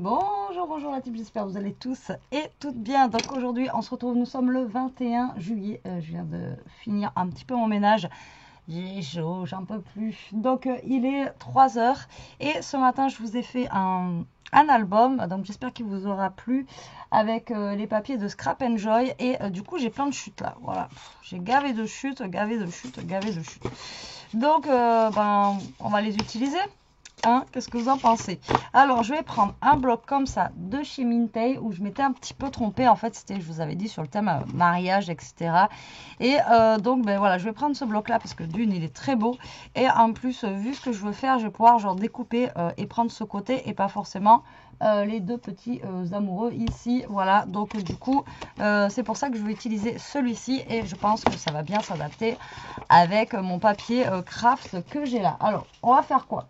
Bonjour, bonjour la team, j'espère que vous allez tous et toutes bien. Donc aujourd'hui on se retrouve, nous sommes le 21 juillet, je viens de finir un petit peu mon ménage. J'ai chaud, j'en peux plus. Donc il est 3 heures et ce matin je vous ai fait un album, donc j'espère qu'il vous aura plu, avec les papiers de Scrap Enjoy. Et du coup j'ai plein de chutes là, voilà, j'ai gavé de chutes, gavé de chutes, gavé de chutes. Donc on va les utiliser. Hein, qu'est-ce que vous en pensez? Alors je vais prendre un bloc comme ça de chez Mintay, où je m'étais un petit peu trompée. En fait c'était, je vous avais dit, sur le thème mariage, etc. Et donc ben voilà, je vais prendre ce bloc là parce que d'une il est très beau, et en plus vu ce que je veux faire, je vais pouvoir genre découper et prendre ce côté et pas forcément les deux petits amoureux ici. Voilà, donc du coup c'est pour ça que je vais utiliser celui-ci, et je pense que ça va bien s'adapter avec mon papier craft que j'ai là. Alors on va faire quoi?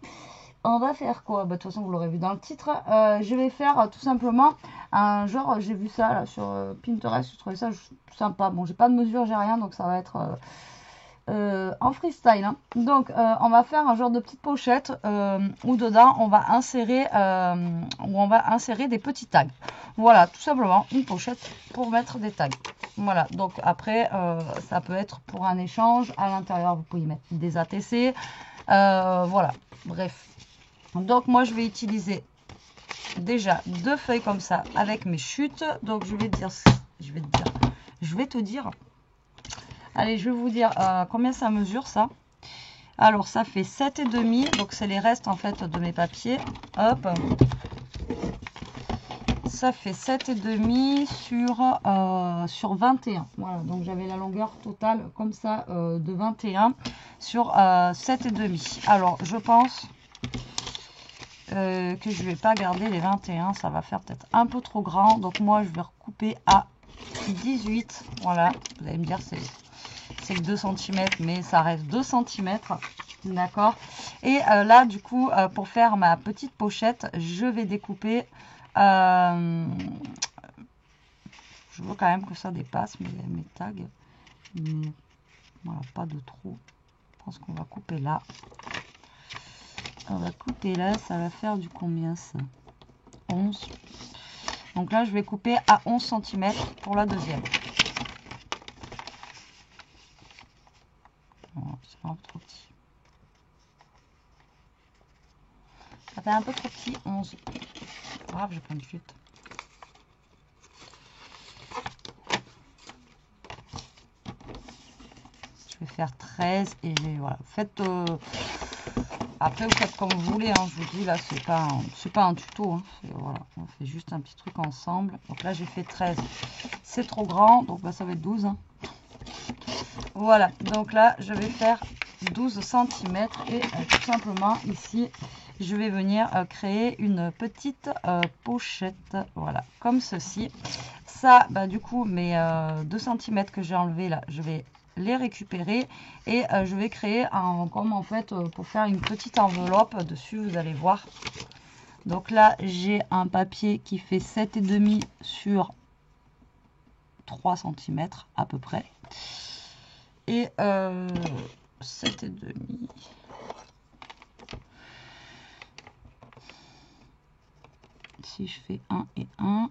On va faire quoi? Bah, de toute façon, vous l'aurez vu dans le titre. Je vais faire tout simplement un genre, j'ai vu ça là, sur Pinterest, je trouvais ça sympa. Bon, j'ai pas de mesure, j'ai rien, donc ça va être en freestyle. Hein. Donc, on va faire un genre de petite pochette où dedans, on va insérer des petits tags. Voilà, tout simplement, une pochette pour mettre des tags. Voilà, donc après, ça peut être pour un échange. À l'intérieur, vous pouvez mettre des ATC. Voilà, bref. Donc moi je vais utiliser déjà 2 feuilles comme ça avec mes chutes. Donc je vais te dire, allez, je vais vous dire combien ça mesure ça. Alors ça fait 7,5, donc c'est les restes en fait de mes papiers. Hop, ça fait 7,5 sur 21. Voilà, donc j'avais la longueur totale comme ça de 21 sur 7,5. Alors je pense que je vais pas garder les 21, ça va faire peut-être un peu trop grand, donc moi je vais recouper à 18. Voilà, vous allez me dire c'est que 2 cm, mais ça reste 2 cm, d'accord. Et là du coup pour faire ma petite pochette, je vais découper, je veux quand même que ça dépasse mes tags, mais voilà, pas de trop. Je pense qu'on va couper là. On va couper là, ça va faire du combien ça? 11. Donc là, je vais couper à 11 cm pour la deuxième. Oh, c'est un peu trop petit. Ça fait un peu trop petit, 11. Grave, j'ai plein de chutes. Je vais faire 13 et voilà. Faites... Après, vous faites comme vous voulez, hein. Je vous dis, là, c'est pas un tuto. Hein. Voilà, on fait juste un petit truc ensemble. Donc là, j'ai fait 13. C'est trop grand, donc bah, ça va être 12. Hein. Voilà, donc là, je vais faire 12 cm. Et tout simplement, ici, je vais venir créer une petite pochette. Voilà, comme ceci. Ça, bah, du coup, mes 2 cm que j'ai enlevé là, je vais les récupérer, et je vais créer comme en fait pour faire une petite enveloppe dessus, vous allez voir. Donc là j'ai un papier qui fait 7,5 sur 3 cm à peu près, et 7,5, si je fais 1 et 1.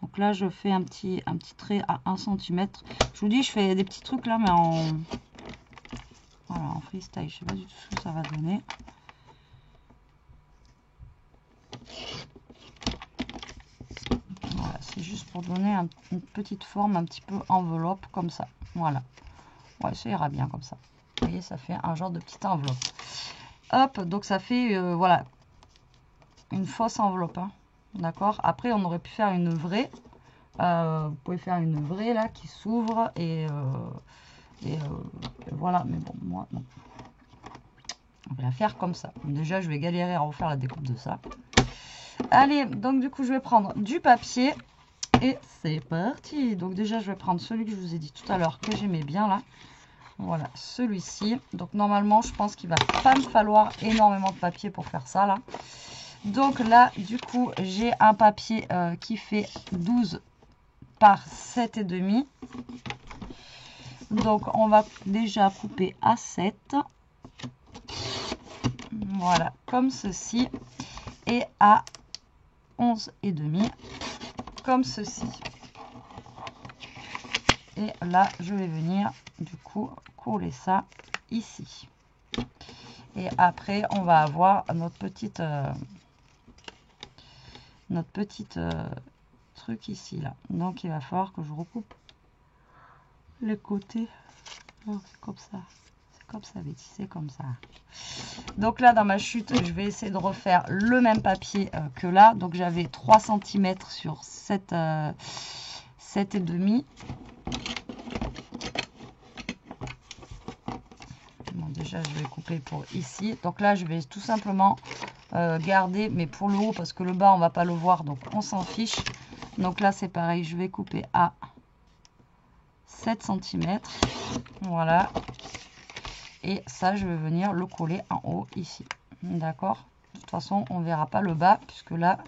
Donc là, je fais un petit trait à 1 cm. Je vous dis, je fais des petits trucs là, mais voilà, en freestyle. Je sais pas du tout ce que ça va donner. Voilà, c'est juste pour donner une petite forme un petit peu enveloppe comme ça. Voilà. Ouais, ça ira bien comme ça. Vous voyez, ça fait un genre de petite enveloppe. Hop, donc ça fait, voilà, une fausse enveloppe. Hein. D'accord. Après, on aurait pu faire une vraie. Vous pouvez faire une vraie là qui s'ouvre et voilà, mais bon, moi non. On va la faire comme ça. Déjà, je vais galérer à refaire la découpe de ça. Allez, donc du coup, je vais prendre du papier et c'est parti. Donc déjà, je vais prendre celui que je vous ai dit tout à l'heure que j'aimais bien là. Voilà, celui-ci. Donc normalement, je pense qu'il va pas me falloir énormément de papier pour faire ça là. Donc là, du coup, j'ai un papier qui fait 12 par 7,5. Donc on va déjà couper à 7. Voilà, comme ceci. Et à 11,5 comme ceci. Et là, je vais venir du coup coller ça ici. Et après, on va avoir notre petite truc ici là. Donc, il va falloir que je recoupe les côtés. Oh, c'est comme ça. C'est comme ça, Betty, c'est comme ça. Donc là, dans ma chute, je vais essayer de refaire le même papier que là. Donc, j'avais 3 cm sur 7,5. Bon, déjà, je vais couper pour ici. Donc là, je vais tout simplement garder, mais pour le haut, parce que le bas, on va pas le voir, donc on s'en fiche. Donc là, c'est pareil, je vais couper à 7 cm. Voilà. Et ça, je vais venir le coller en haut ici. D'accord? De toute façon, on verra pas le bas, puisque là,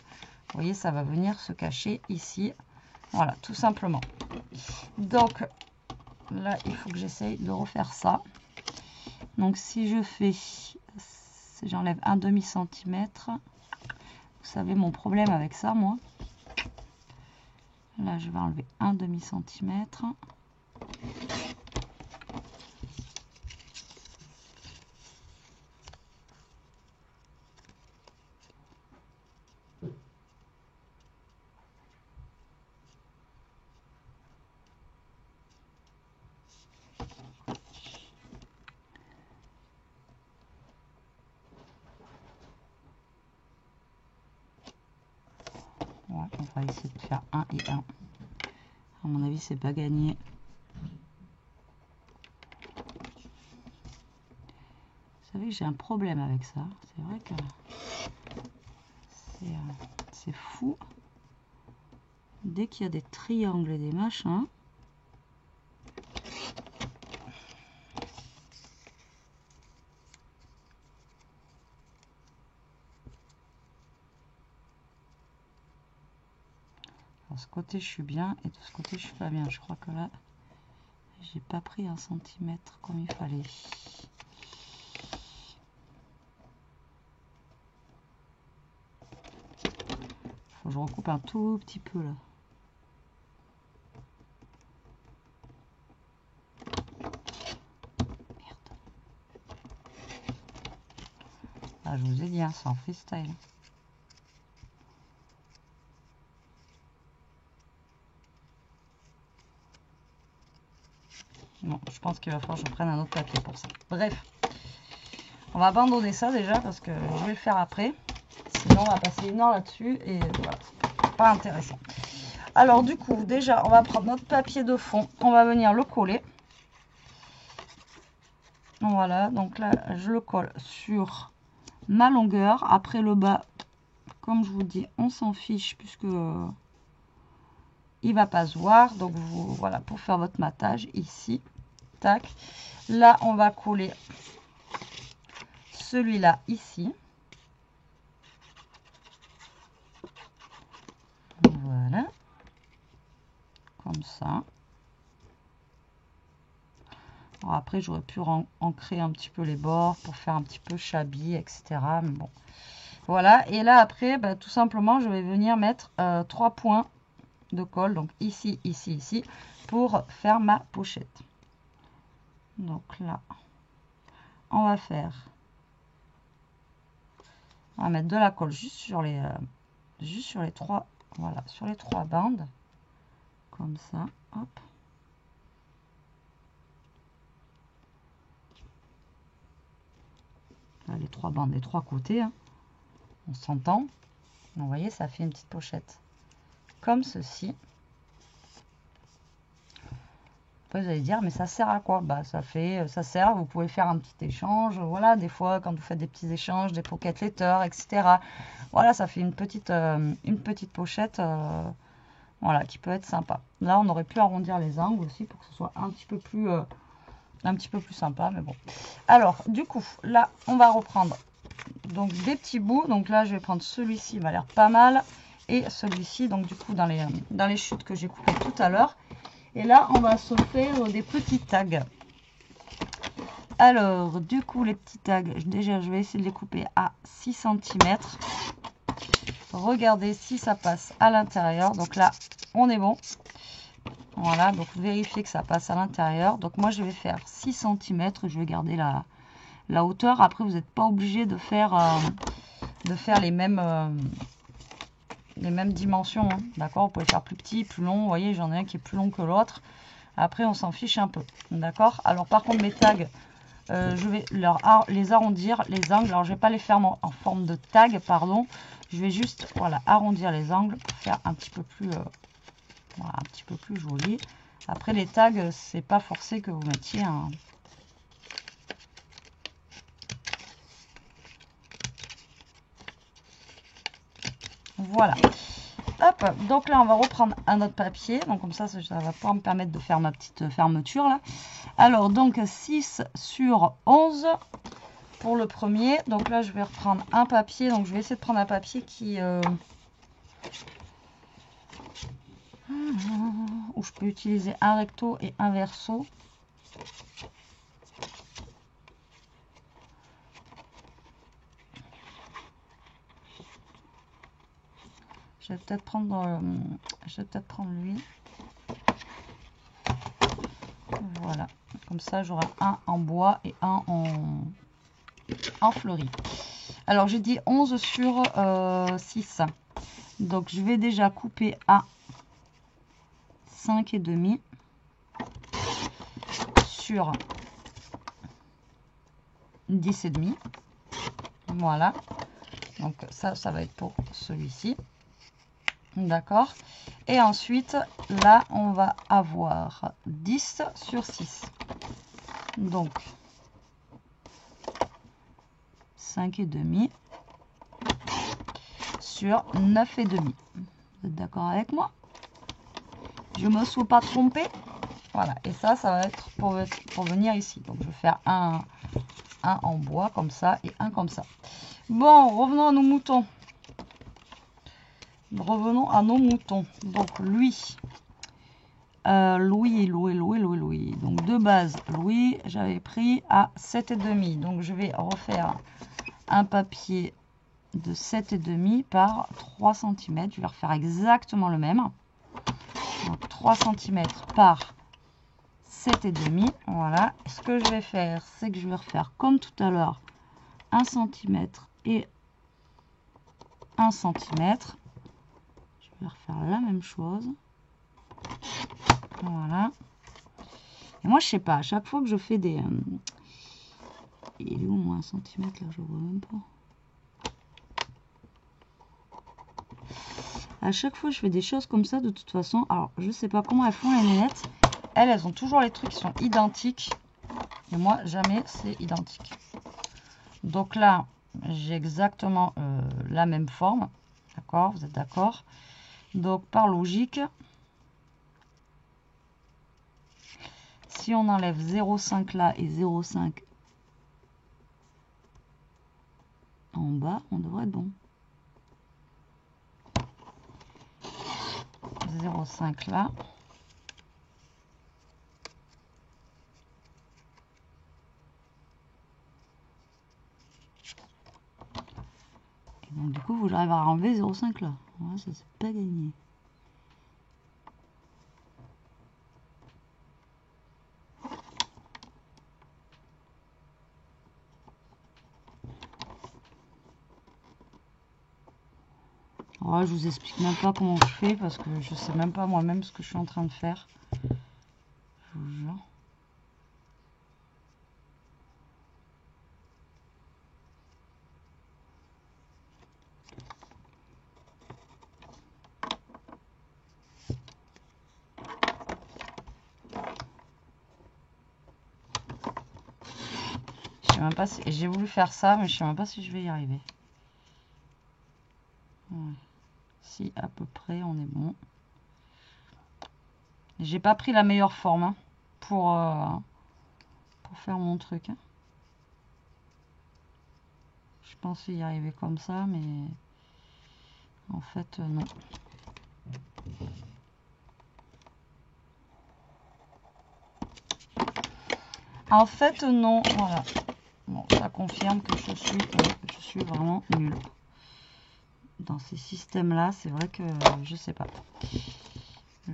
vous voyez, ça va venir se cacher ici. Voilà, tout simplement. Donc, là, il faut que j'essaye de refaire ça. Donc, si je fais, j'enlève un demi-centimètre. Vous savez mon problème avec ça, moi. Là, je vais enlever un demi-centimètre. Ouais, on va essayer de faire 1 et 1. À mon avis, c'est pas gagné. Vous savez que j'ai un problème avec ça. C'est vrai que c'est fou. Dès qu'il y a des triangles et des machins, de ce côté je suis bien et de ce côté je suis pas bien. Je crois que là j'ai pas pris 1 centimètre comme il fallait. Faut que je recoupe un tout petit peu là. Merde. Ah, je vous ai dit, hein, c'est en freestyle. Bon, je pense qu'il va falloir que je prenne un autre papier pour ça. Bref, on va abandonner ça déjà parce que je vais le faire après. Sinon, on va passer 1 heure là-dessus et voilà, c'est pas intéressant. Alors, du coup, déjà, on va prendre notre papier de fond. On va venir le coller. Voilà, donc là, je le colle sur ma longueur. Après, le bas, comme je vous dis, on s'en fiche puisque il va pas se voir. Donc, vous, voilà, pour faire votre matage ici. Tac. Là, on va coller celui-là ici. Voilà. Comme ça. Alors après, j'aurais pu ancrer un petit peu les bords pour faire un petit peu shabby, etc. Mais bon. Voilà. Et là, après, bah, tout simplement, je vais venir mettre 3 points de colle. Donc ici, ici, ici. Pour faire ma pochette. Donc là, on va faire... On va mettre de la colle juste sur les 3, voilà, sur les 3 bandes, comme ça, hop. Là, les 3 bandes des 3 côtés, hein. On s'entend. Vous voyez, ça fait une petite pochette comme ceci. Après, vous allez dire, mais ça sert à quoi? Bah, ça sert, vous pouvez faire un petit échange. Voilà, des fois, quand vous faites des petits échanges, des pocket letters, etc. Voilà, ça fait une petite pochette, voilà, qui peut être sympa. Là, on aurait pu arrondir les angles aussi pour que ce soit un petit peu plus sympa, mais bon. Alors, du coup, là, on va reprendre donc des petits bouts. Donc là, je vais prendre celui-ci, il m'a l'air pas mal. Et celui-ci, donc du coup, dans les chutes que j'ai coupées tout à l'heure. Et là, on va se faire des petits tags. Alors, du coup, les petits tags, déjà, je vais essayer de les couper à 6 cm. Regardez si ça passe à l'intérieur. Donc là, on est bon. Voilà, donc vérifiez que ça passe à l'intérieur. Donc moi, je vais faire 6 cm. Je vais garder la hauteur. Après, vous n'êtes pas obligé de faire les mêmes dimensions. Hein. D'accord, vous pouvez faire plus petit, plus long. Vous voyez, j'en ai un qui est plus long que l'autre. Après, on s'en fiche un peu. D'accord. Alors, par contre, mes tags, je vais les arrondir, les angles. Alors, je ne vais pas les faire en forme de tag, pardon. Je vais juste, voilà, arrondir les angles pour faire un petit peu plus, voilà, un petit peu plus joli. Après, les tags, c'est pas forcé que vous mettiez un... Voilà. Hop, donc là, on va reprendre un autre papier. Donc, comme ça va pas me permettre de faire ma petite fermeture, là. Alors, donc, 6 sur 11 pour le premier. Donc là, je vais reprendre un papier. Donc, je vais essayer de prendre un papier qui... où je peux utiliser un recto et un verso. Je vais peut-être prendre lui. Voilà. Comme ça, j'aurai un en bois et un en fleuri. Alors, j'ai dit 11 sur 6. Donc, je vais déjà couper à 5,5 sur 10,5. Voilà. Donc, ça va être pour celui-ci. D'accord. Et ensuite, là, on va avoir 10 sur 6. Donc, 5,5 sur 9,5. Vous êtes d'accord avec moi? Je ne me suis pas trompée. Voilà. Et ça va être pour venir ici. Donc, je vais faire un en bois comme ça et un comme ça. Bon, revenons à nos moutons. Revenons à nos moutons. Donc, Louis. Louis. Donc, de base, Louis, j'avais pris à 7,5. Donc, je vais refaire un papier de 7,5 par 3 cm. Je vais refaire exactement le même. Donc, 3 cm par 7,5. Voilà. Ce que je vais faire, c'est que je vais refaire comme tout à l'heure 1 cm et 1 cm. Je vais refaire la même chose. Voilà. Et moi, je sais pas, à chaque fois que je fais des... il est où moins 1 cm là? Je vois même pas. À chaque fois, je fais des choses comme ça de toute façon. Alors, je sais pas comment elles font les nénettes. Elles ont toujours les trucs qui sont identiques. Et moi, jamais c'est identique. Donc là, j'ai exactement la même forme. D'accord? Vous êtes d'accord? Donc, par logique, si on enlève 0,5 là et 0,5 en bas, on devrait être bon. 0,5 là. Et donc, du coup, vous arrivez à enlever 0,5 là. Ouais, ça, c'est pas gagné. Ouais, je vous explique même pas comment je fais parce que je sais même pas moi-même ce que je suis en train de faire. Je vous jure. Je sais même pas si j'ai voulu faire ça, mais je sais même pas si je vais y arriver. Ouais. Si à peu près on est bon. J'ai pas pris la meilleure forme hein, pour faire mon truc. Hein. Je pensais y arriver comme ça, mais en fait non. En fait, non. Voilà. Bon, ça confirme que je suis vraiment nulle. Dans ces systèmes-là, c'est vrai que je sais pas. Je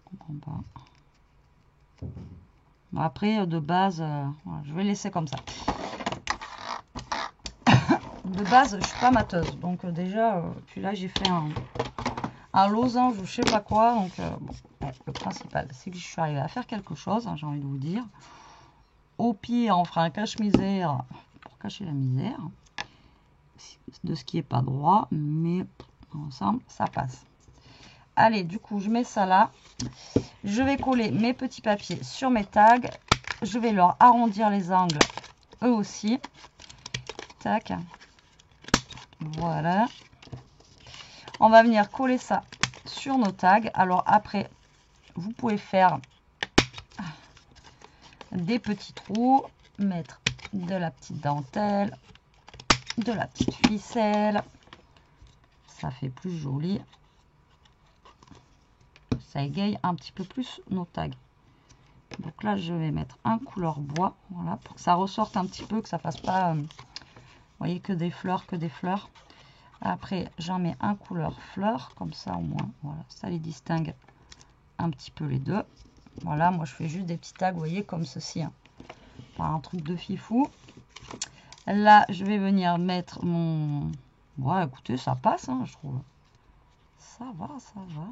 comprends pas. Bon, après, de base, voilà, je vais laisser comme ça. De base, je suis pas mateuse. Donc déjà, puis là, j'ai fait un losange ou je sais pas quoi. Donc bon, ouais, le principal, c'est que je suis arrivée à faire quelque chose, hein, j'ai envie de vous dire. Au pire, on fera un cache-misère pour cacher la misère de ce qui est pas droit, mais ensemble, ça passe. Allez, du coup, je mets ça là. Je vais coller mes petits papiers sur mes tags. Je vais leur arrondir les angles, eux aussi. Tac. Voilà. On va venir coller ça sur nos tags. Alors après, vous pouvez faire des petits trous, mettre de la petite dentelle, de la petite ficelle. Ça fait plus joli. Ça égaye un petit peu plus nos tags. Donc là, je vais mettre un couleur bois, voilà, pour que ça ressorte un petit peu, que ça fasse pas, vous voyez, que des fleurs, que des fleurs. Après, j'en mets un couleur fleur, comme ça au moins, voilà, ça les distingue un petit peu les deux. Voilà, moi je fais juste des petits tags, vous voyez, comme ceci, hein. Pas un truc de fifou. Là, je vais venir mettre mon... Ouais, écoutez, ça passe, hein, je trouve. Ça va, ça va.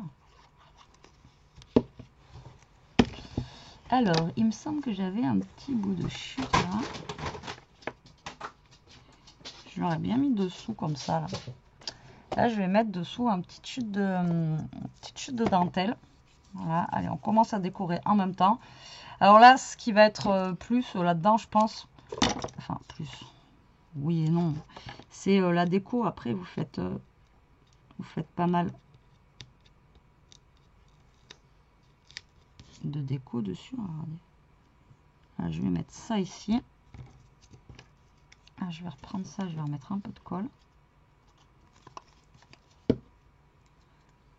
Alors, il me semble que j'avais un petit bout de chute là. Je l'aurais bien mis dessous comme ça. Là, je vais mettre dessous une petite chute de dentelle. Voilà, allez, on commence à décorer en même temps. Alors là, ce qui va être plus là-dedans, je pense, enfin plus, oui et non, c'est la déco. Après, vous faites pas mal de déco dessus. Regardez. Là, je vais mettre ça ici. Ah, je vais reprendre ça, je vais remettre un peu de colle.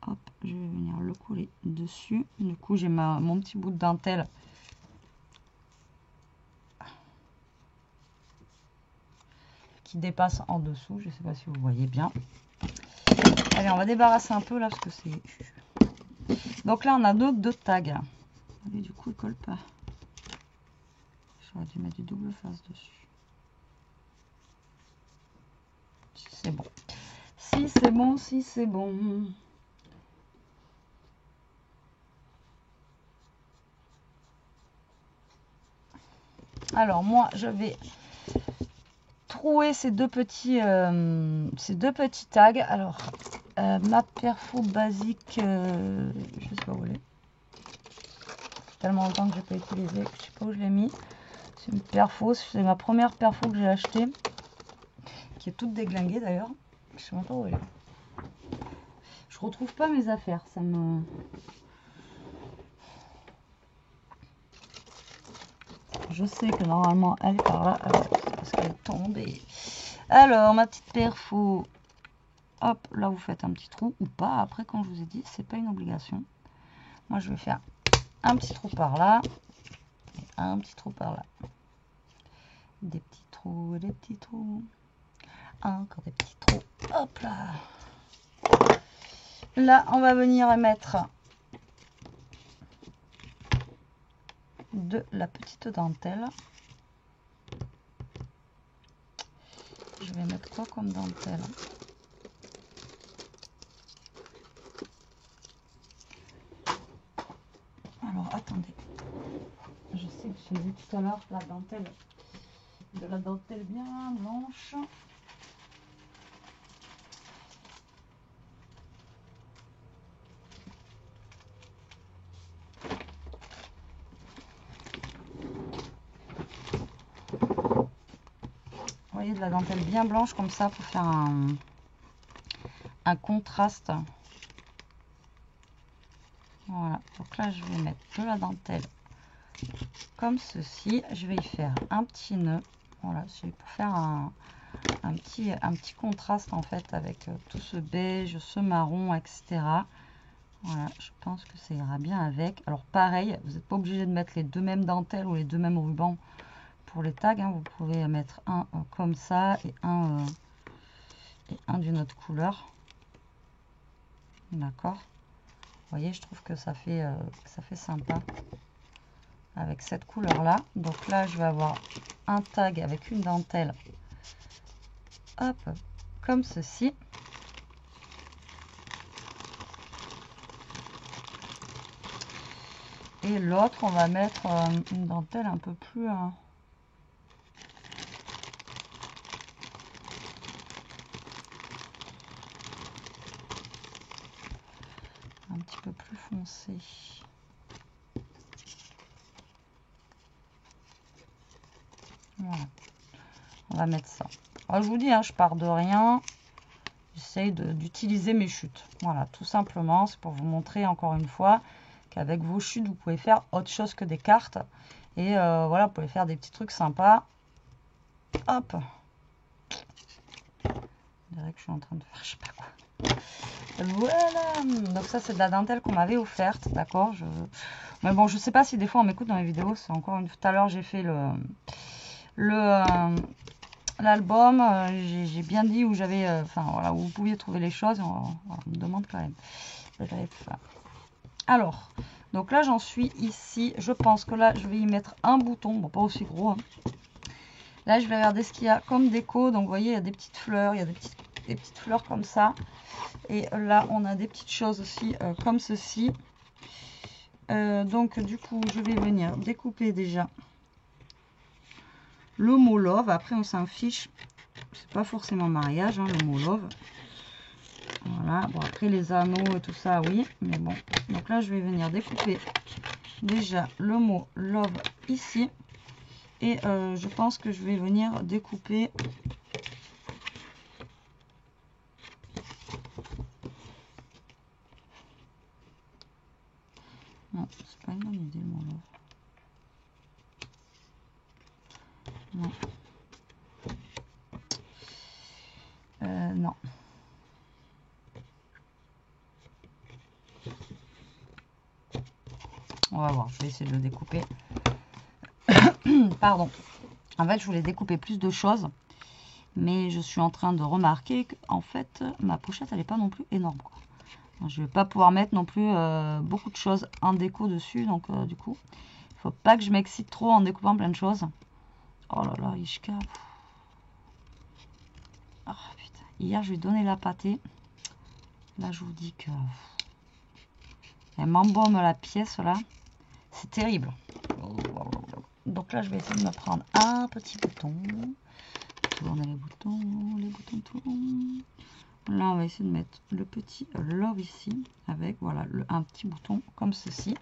Hop, je vais venir le coller dessus. Du coup, j'ai mon petit bout de dentelle qui dépasse en dessous. Je ne sais pas si vous voyez bien. Allez, on va débarrasser un peu là parce que c'est... Donc là, on a deux tags. Et du coup, il colle pas. J'aurais dû mettre du double face dessus. Si c'est bon. Si c'est bon, si c'est bon. Alors moi, je vais trouer ces deux petits tags. Alors, ma perfo basique, je sais pas où elle est. Tellement longtemps que je n'ai pas utilisé, je sais pas où je l'ai mis. C'est une perfo, c'est ma première perfo que j'ai achetée, qui est toute déglinguée d'ailleurs. Je sais même pas où elle est. Je retrouve pas mes affaires, ça me... Je sais que normalement elle est par là, parce qu'elle est tombée. Alors, ma petite perfo, hop, là vous faites un petit trou ou pas. Après, quand je vous ai dit, c'est pas une obligation. Moi, je vais faire un petit trou par là, et un petit trou par là. Des petits trous, des petits trous. Encore des petits trous. Hop là. Là, on va venir mettre de la petite dentelle. Je vais mettre quoi comme dentelle? Alors, attendez. Je sais que j'ai vu tout à l'heure la dentelle, de la dentelle bien blanche. Vous voyez, de la dentelle bien blanche comme ça pour faire un contraste. Voilà, donc là je vais mettre de la dentelle comme ceci. Je vais y faire un petit nœud. Voilà, c'est pour faire un petit contraste en fait avec tout ce beige, ce marron, etc. Voilà, je pense que ça ira bien avec. Alors pareil, vous n'êtes pas obligé de mettre les deux mêmes dentelles ou les deux mêmes rubans pour les tags. Hein. Vous pouvez mettre un comme ça et un d'une autre couleur. D'accord. Vous voyez, je trouve que ça fait sympa avec cette couleur là. Donc là, je vais avoir un tag avec une dentelle. Hop, comme ceci. Et l'autre, on va mettre une dentelle un peu plus... un petit peu plus foncé. Voilà. On va mettre ça. Alors, je vous dis, hein, je pars de rien. J'essaye d'utiliser mes chutes. Voilà, tout simplement. C'est pour vous montrer encore une fois qu'avec vos chutes, vous pouvez faire autre chose que des cartes. Et voilà, vous pouvez faire des petits trucs sympas. Hop. Je dirais que je suis en train de faire je sais pas quoi. Voilà. Donc ça, c'est de la dentelle qu'on m'avait offerte. D'accord. Mais bon, je sais pas si des fois on m'écoute dans les vidéos. C'est encore une... Tout à l'heure, j'ai fait l'album. J'ai bien dit où j'avais... Enfin, voilà, où vous pouviez trouver les choses. On me demande quand même. Bref. Alors, donc là, j'en suis ici. Je pense que là, je vais y mettre un bouton. Bon, pas aussi gros. Hein. Là, je vais regarder ce qu'il y a comme déco. Donc, vous voyez, il y a des petites fleurs. Il y a des petites fleurs comme ça. Et là, on a des petites choses aussi comme ceci. Donc, du coup, je vais venir découper déjà le mot love. Après, on s'en fiche. C'est pas forcément mariage, hein, le mot love. Voilà. Bon, après, les anneaux et tout ça, oui. Mais bon. Donc là, je vais venir découper déjà le mot love ici. Et je pense que je vais venir découper... Non, c'est pas une bonne idée, le mot love. Non. Non. On va voir, je vais essayer de le découper. Pardon. En fait, je voulais découper plus de choses. Mais je suis en train de remarquer qu'en fait, ma pochette, elle n'est pas non plus énorme, quoi. Je ne vais pas pouvoir mettre non plus beaucoup de choses en déco dessus. Donc, du coup, il ne faut pas que je m'excite trop en découpant plein de choses. Oh là là, Ishka. Oh, putain. Hier, je lui ai donné la pâtée. Là, je vous dis que... Elle m'embaume la pièce, là. C'est terrible. Donc là, je vais essayer de me prendre un petit bouton. Tourner les boutons tournent. Là, on va essayer de mettre le petit love ici. Avec, voilà, un petit bouton comme ceci.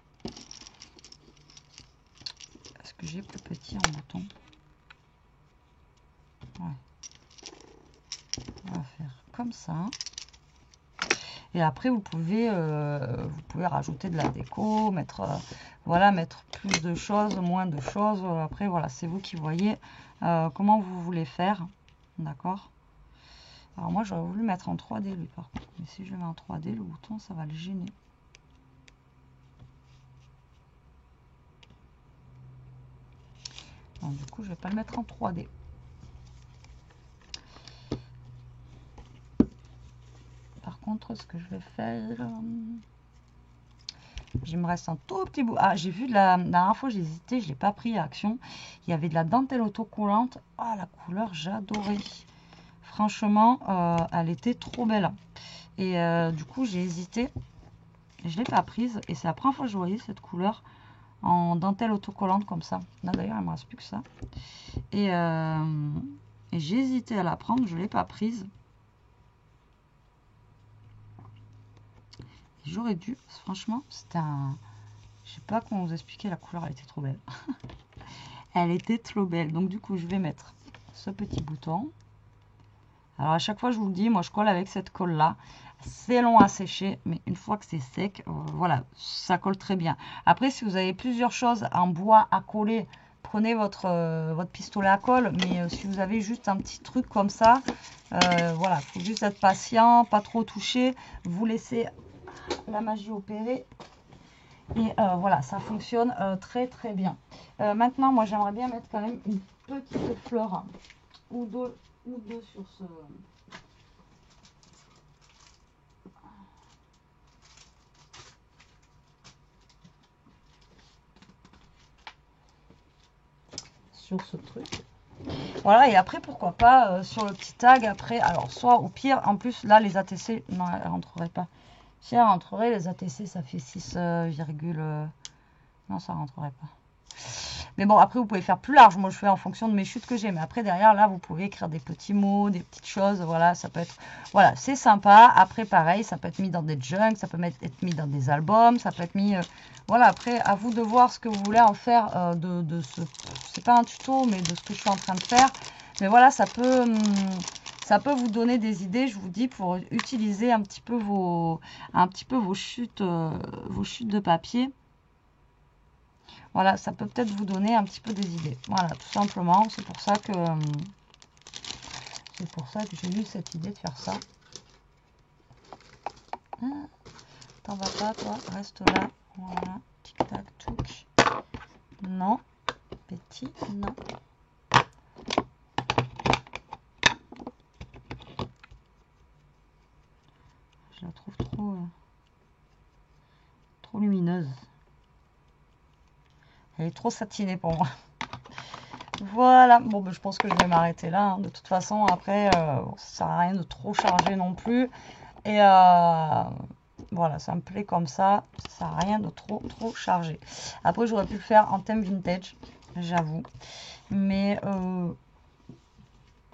Est-ce que j'ai plus petit en bouton? Ouais. On va faire comme ça. Et après, vous pouvez rajouter de la déco, mettre, voilà, mettre plus de choses, moins de choses. Après, voilà, c'est vous qui voyez comment vous voulez faire. D'accord? Alors moi, j'aurais voulu mettre en 3D, lui, par contre. Mais si je le mets en 3D, le bouton, ça va le gêner. Donc, du coup, je vais pas le mettre en 3D. Par contre, ce que je vais faire... Il me reste un tout petit bout. Ah, j'ai vu la dernière fois, j'ai hésité, je ne l'ai pas pris à Action. Il y avait de la dentelle autocollante. Ah, la couleur, j'adorais. Franchement, elle était trop belle. Et du coup, j'ai hésité. Je ne l'ai pas prise. Et c'est la première fois que je voyais cette couleur en dentelle autocollante comme ça. Là, d'ailleurs, il ne me reste plus que ça. Et j'ai hésité à la prendre. Je ne l'ai pas prise. J'aurais dû. Franchement, c'était un... Je sais pas comment vous expliquer, la couleur, elle était trop belle. Elle était trop belle. Donc, du coup, je vais mettre ce petit bouton. Alors, à chaque fois, je vous le dis, moi, je colle avec cette colle-là. C'est long à sécher, mais une fois que c'est sec, voilà, ça colle très bien. Après, si vous avez plusieurs choses en bois à coller, prenez votre pistolet à colle. Mais si vous avez juste un petit truc comme ça, voilà, il faut juste être patient, pas trop toucher. Vous laissez la magie opérée. Et voilà, ça fonctionne très très bien. Maintenant, moi j'aimerais bien mettre quand même une petite fleur ou deux sur ce... sur ce truc. Voilà, et après, pourquoi pas sur le petit tag, après, alors soit au pire, en plus, là, les ATC, non, elles ne rentreraient pas. Si elles rentreraient, les ATC, ça fait 6, non, ça ne rentrerait pas. Mais bon, après, vous pouvez faire plus large. Moi, je fais en fonction de mes chutes que j'ai. Mais après, derrière, là, vous pouvez écrire des petits mots, des petites choses. Voilà, ça peut être... Voilà, c'est sympa. Après, pareil, ça peut être mis dans des junks, ça peut être mis dans des albums, ça peut être mis... voilà, après, à vous de voir ce que vous voulez en faire de ce... C'est pas un tuto, mais de ce que je suis en train de faire. Mais voilà, ça peut vous donner des idées, je vous dis, pour utiliser un petit peu vos chutes de papier. Voilà, ça peut peut-être vous donner un petit peu des idées. Voilà, tout simplement. C'est pour ça que j'ai eu cette idée de faire ça. Ah, t'en vas pas, toi. Reste là. Voilà. Tic-tac, touc. Non. Petit, non. Je la trouve trop lumineuse. Elle est trop satinée pour moi. Voilà, bon, ben, je pense que je vais m'arrêter là. Hein. De toute façon, après, ça sert à rien de trop charger non plus. Et voilà, ça me plaît comme ça. Ça sert à rien de trop charger. Après, j'aurais pu le faire en thème vintage, j'avoue. Mais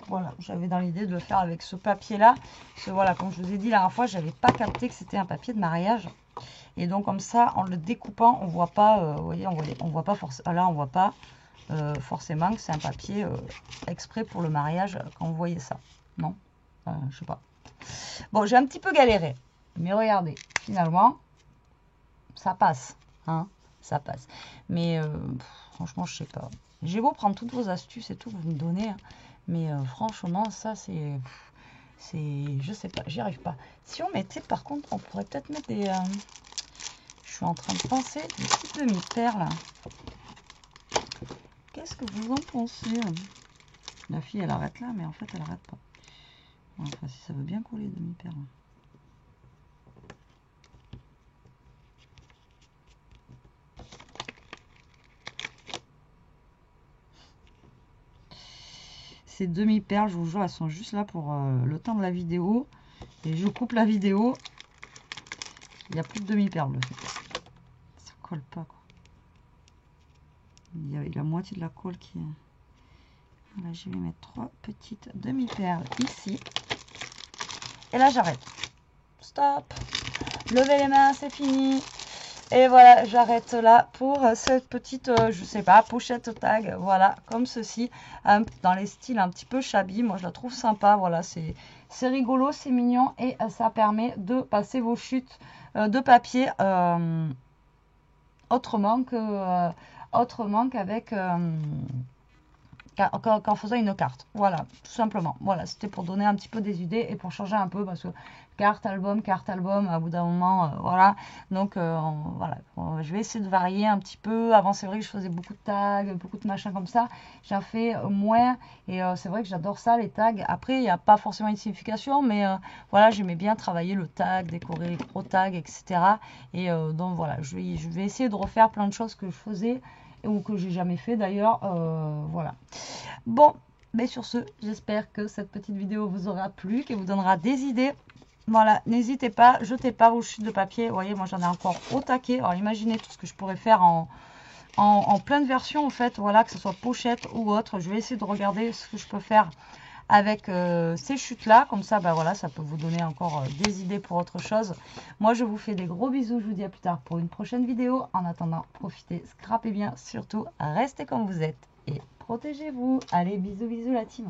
voilà, j'avais dans l'idée de le faire avec ce papier-là. Parce que voilà, comme je vous ai dit la dernière fois, j'avais pas capté que c'était un papier de mariage. Et donc comme ça, en le découpant, on voit pas, vous voyez, on voit pas forcément, là on voit pas forcément que c'est un papier exprès pour le mariage quand vous voyez ça. Non, je sais pas. Bon, j'ai un petit peu galéré, mais regardez, finalement, ça passe, hein, ça passe. Mais franchement, je sais pas. J'ai beau prendre toutes vos astuces et tout que vous me donnez, hein, mais franchement, ça c'est, je sais pas, j'y arrive pas. Si on mettait, par contre, on pourrait peut-être mettre des... je suis en train de penser des petites demi-perles. Qu'est-ce que vous en pensez? La fille, elle arrête là, mais en fait, elle arrête pas. Enfin, si ça veut bien coller, demi-perles. Ces demi-perles, je vous jure, elles sont juste là pour le temps de la vidéo. Et je coupe la vidéo. Il n'y a plus de demi-perles. Ça colle pas, quoi. Il y a la moitié de la colle qui est... Voilà, je vais mettre 3 petites demi-perles ici. Et là, j'arrête. Stop. Levez les mains, c'est fini. Et voilà, j'arrête là pour cette petite, je sais pas, pochette tag. Voilà, comme ceci, dans les styles un petit peu shabby. Moi, je la trouve sympa. Voilà, c'est rigolo, c'est mignon. Et ça permet de passer vos chutes de papier autrement qu'avec... qu'en faisant une carte. Voilà, tout simplement. Voilà, c'était pour donner un petit peu des idées et pour changer un peu parce que carte, album, à bout d'un moment, voilà. Donc, voilà, je vais essayer de varier un petit peu. Avant, c'est vrai que je faisais beaucoup de tags, beaucoup de machins comme ça. J'en fais moins et c'est vrai que j'adore ça, les tags. Après, il n'y a pas forcément une signification, mais voilà, j'aimais bien travailler le tag, décorer les gros tags, etc. Et donc, voilà, je vais essayer de refaire plein de choses que je faisais ou que j'ai jamais fait d'ailleurs, voilà. Bon, mais sur ce, j'espère que cette petite vidéo vous aura plu, qu'elle vous donnera des idées. Voilà, n'hésitez pas, jetez pas vos chutes de papier. Vous voyez, moi j'en ai encore au taquet. Alors imaginez tout ce que je pourrais faire en plein de versions en fait, voilà, que ce soit pochette ou autre. Je vais essayer de regarder ce que je peux faire avec ces chutes là, comme ça, bah voilà, ça peut vous donner encore des idées pour autre chose. Moi je vous fais des gros bisous, je vous dis à plus tard pour une prochaine vidéo. En attendant, profitez, scrapez bien, surtout restez comme vous êtes et protégez-vous. Allez, bisous bisous la team.